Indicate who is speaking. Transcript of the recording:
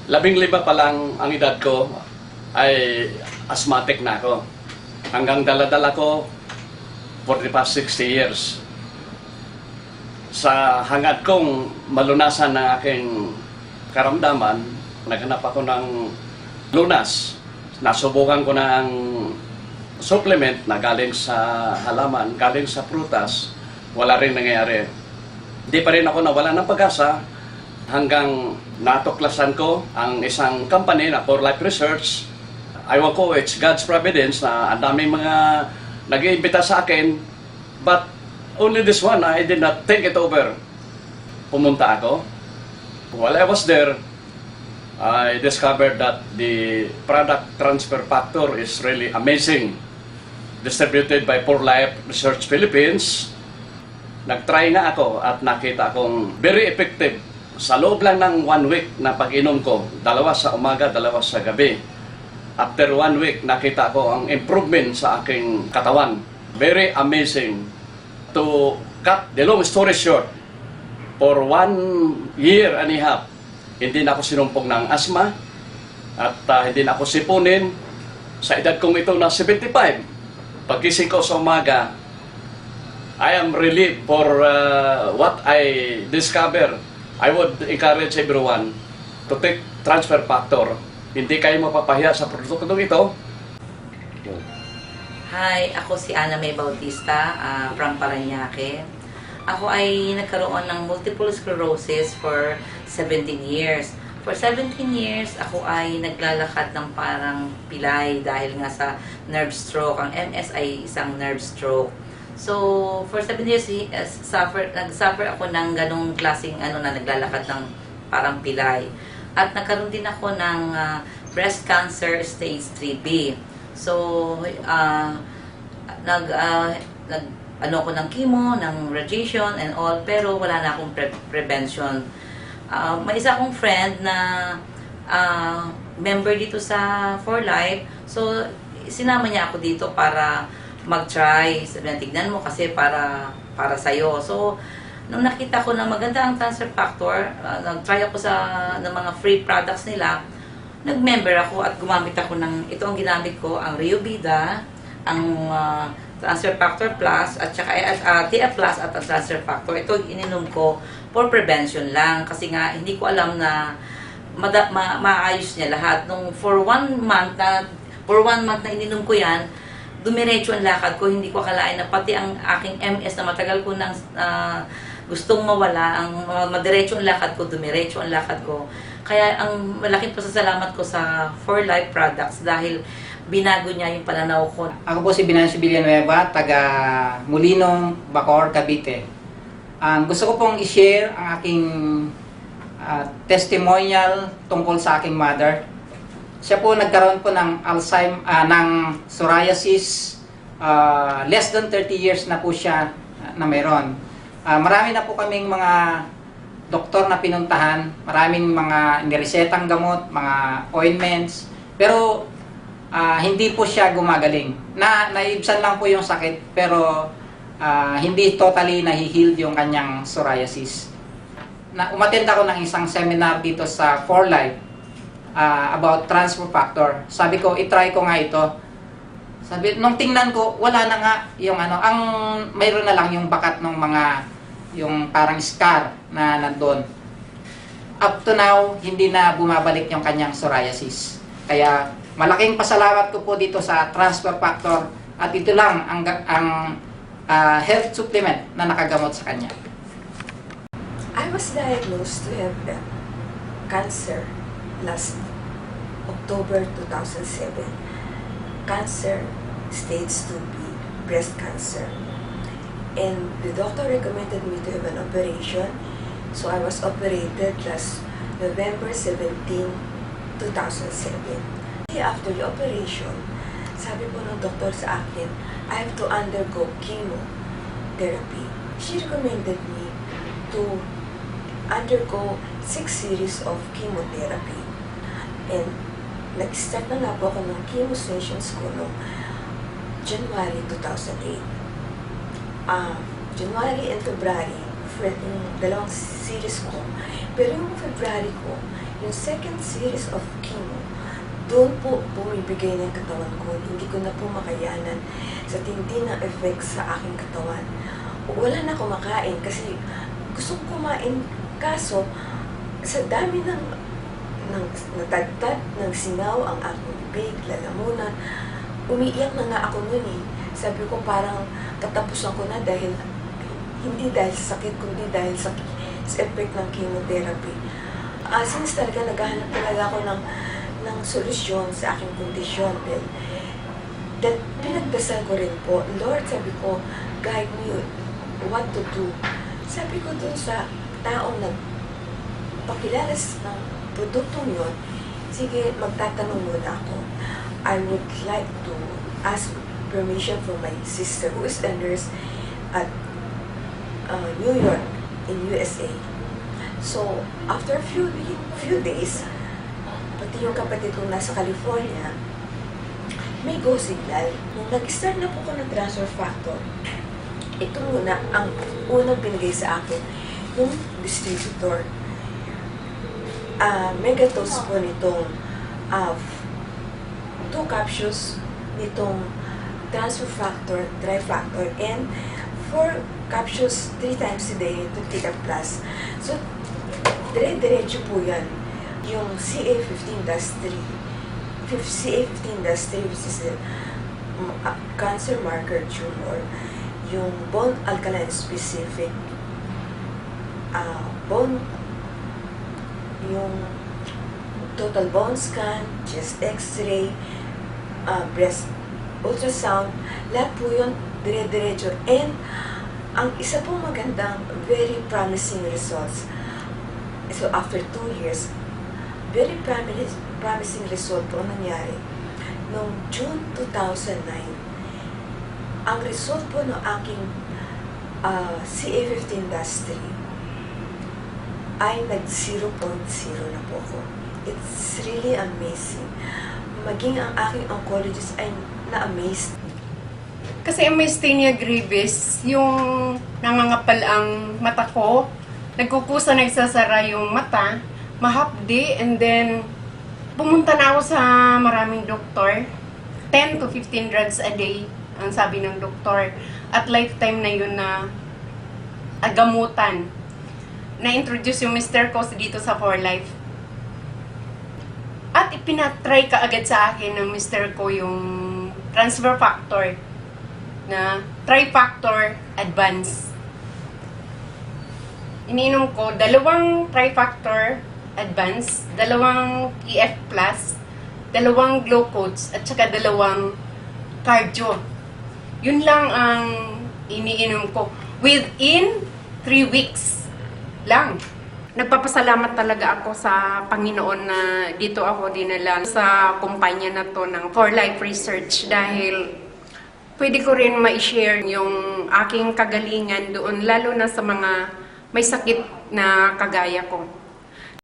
Speaker 1: 15 pa lang ang edad ko ay asthmatic na ako. Hanggang dala-dala ko for the past 60 years. Sa hangad kong malunasan ng aking karamdaman, naghanap ako ng lunas. Nasubukan ko na ang supplement na galing sa halaman, galing sa prutas. Wala rin nangyayari. Hindi pa rin ako nawala ng pag-asa hanggang natuklasan ko ang isang company na For Life Research. Ayaw ko, it's God's providence na ang daming mga nag-iimbita sa akin. But only this one, I did not think it over. Pumunta ako. While I was there, I discovered that the product transfer factor is really amazing. Distributed by For Life Research Philippines. Nag-try nga ako at nakita akong very effective. Sa loob lang ng 1 week na pag-inom ko, 2 sa umaga, 2 sa gabi. After 1 week, nakita ko ang improvement sa aking katawan. Very amazing. To cut the long story short, for 1 year and a half, hindi na ako sinumpong ng asthma at hindi na ako sipunin. Sa edad kong ito na 75, pagkising ko sa umaga, I am relieved for what I discovered. I would encourage everyone to take transfer factor. Hindi kayo mapapahiya sa produktong ito.
Speaker 2: Hi, ako si Ana May Bautista from Parañaque. Ako ay nagkaroon ng multiple sclerosis for 17 years. For 17 years, ako ay naglalakad ng parang pilay dahil nga sa nerve stroke. Ang MS ay isang nerve stroke. So, for 7 years, nag-suffer ako ng ganong klaseng na naglalakad ng parang pilay. At nagkaroon din ako ng breast cancer stage 3B. So, ako ng chemo, ng radiation and all, pero wala na akong prevention. May isa akong friend na member dito sa For Life. So, sinama niya ako dito para mag-try. Sabi na, tignan mo kasi para sa'yo. So, nung nakita ko na maganda ang transfer factor, nag-try ako ng mga free products nila, nag-member ako at gumamit ako ng, ito ang ginamit ko, ang Riobida, ang transfer factor plus, at saka TF plus at ang transfer factor. Ito ininom ko for prevention lang kasi nga hindi ko alam na maayos niya lahat. Nung for 1 month na ininom ko yan, dumiretso ang lakad ko. Hindi ko akalain na pati ang aking MS na matagal ko nang gustong mawala, ang madiretso ang lakad ko, dumiretso ang lakad ko. Kaya ang malaking pasasalamat ko sa For Life products dahil binago niya yung pananaw ko.
Speaker 3: Ako po si Binancio Villanueva, taga Molino, Bacoor, Cavite. Gusto ko pong i-share ang aking testimonial tungkol sa aking mother. Siya po nagkaroon po ng ng psoriasis, less than 30 years na po siya na meron. Marami na po kaming mga doktor na pinuntahan, maraming mga niresetang gamot, mga ointments, pero hindi po siya gumagaling. Naibsan lang po yung sakit, pero hindi totally nahi-heal yung kanyang psoriasis. Umattend ako ng isang seminar dito sa For Life about transfer factor. Sabi ko, itry ko nga ito. Sabi, nung tingnan ko, wala na nga yung ang mayroon na lang yung bakat ng mga, yung parang scar na nandun. Up to now, hindi na bumabalik yung kanyang psoriasis. Kaya, malaking pasalamat ko po dito sa transfer factor at ito lang ang health supplement na nakagamot sa kanya.
Speaker 4: I was diagnosed to have cancer last October 2007. Cancer stage 2B, breast cancer. And the doctor recommended me to have an operation. So I was operated last November 17, 2007. After the operation, sabi po ng doktor sa akin, I have to undergo chemotherapy. She recommended me to undergo 6 series of chemotherapy. And nag-start na nga po ako ng chemo sessions ko noong January 2008. January and February, yung 2 series ko. Pero yung February ko, Yung second series of chemo, doon po bumibigay ng katawan ko. Hindi ko na po makayanan sa tindi ng effect sa aking katawan. Wala na kumakain kasi gusto ko kumain. Kaso, sa dami ng natagtad ng singaw ang aking bibig, lalamunan, umiiyak na nga ako nun eh. Sabi ko parang katapusan ko na dahil hindi dahil sa sakit, kundi dahil sa effect ng chemotherapy. Since talaga naghahanap talaga ako ng solusyon sa aking kondisyon. That pinagdasal ko rin po, Lord, sabi ko, guide me what to do. Sabi ko dun sa taong nagpakilala ng produktong yun, sige, magtatanong muna ako. I would like to ask permission from my sister who is a nurse at New York in USA. So, after a few days, pati yung kapatid kong nasa California, may go signal. Nung nag-start na po ko ng transfer factor, ito muna, ang unang binigay sa akin, yung distributor. Megatose po nitong 2 capsules nitong transfer factor, trifactor, and 4 capsules 3 times a day to Tika Plus. So, dire-diretso po yan. Yung CA15-3, CA15-3, which is a cancer marker tumor, yung bone alkaline specific, yung total bone scan, chest x-ray, breast ultrasound, lahat po yun dire-diretso. And ang isa pong magandang, very promising results. So after 2 years, very promising result po nangyari. Noong June 2009, ang result po ng aking CA15-3 ay nag-0.0 na po ako. It's really amazing. Maging ang aking oncologist ay na-amazed.
Speaker 5: Kasi ang myasthenia gravis, yung nangangapal ang mata ko, nagkukusa, nagsasara yung mata, mahapdi, and then pumunta na ako sa maraming doktor. 10 to 15 drugs a day, ang sabi ng doktor. At lifetime na yun na agamutan. Na-introduce yung Mr. Cos dito sa For Life. At ipinatry ka agad sa akin ng Mr. Co yung transfer factor na trifactor advance. Ininom ko 2 trifactor advance, 2 EF plus, 2 glow coats, at saka 2 cardio. Yun lang ang iniinom ko. Within 3 weeks lang. Nagpapasalamat talaga ako sa Panginoon na dito ako dinala sa kumpanya na to ng For Life Research dahil pwede ko rin ma-share yung aking kagalingan doon lalo na sa mga may sakit na kagaya ko.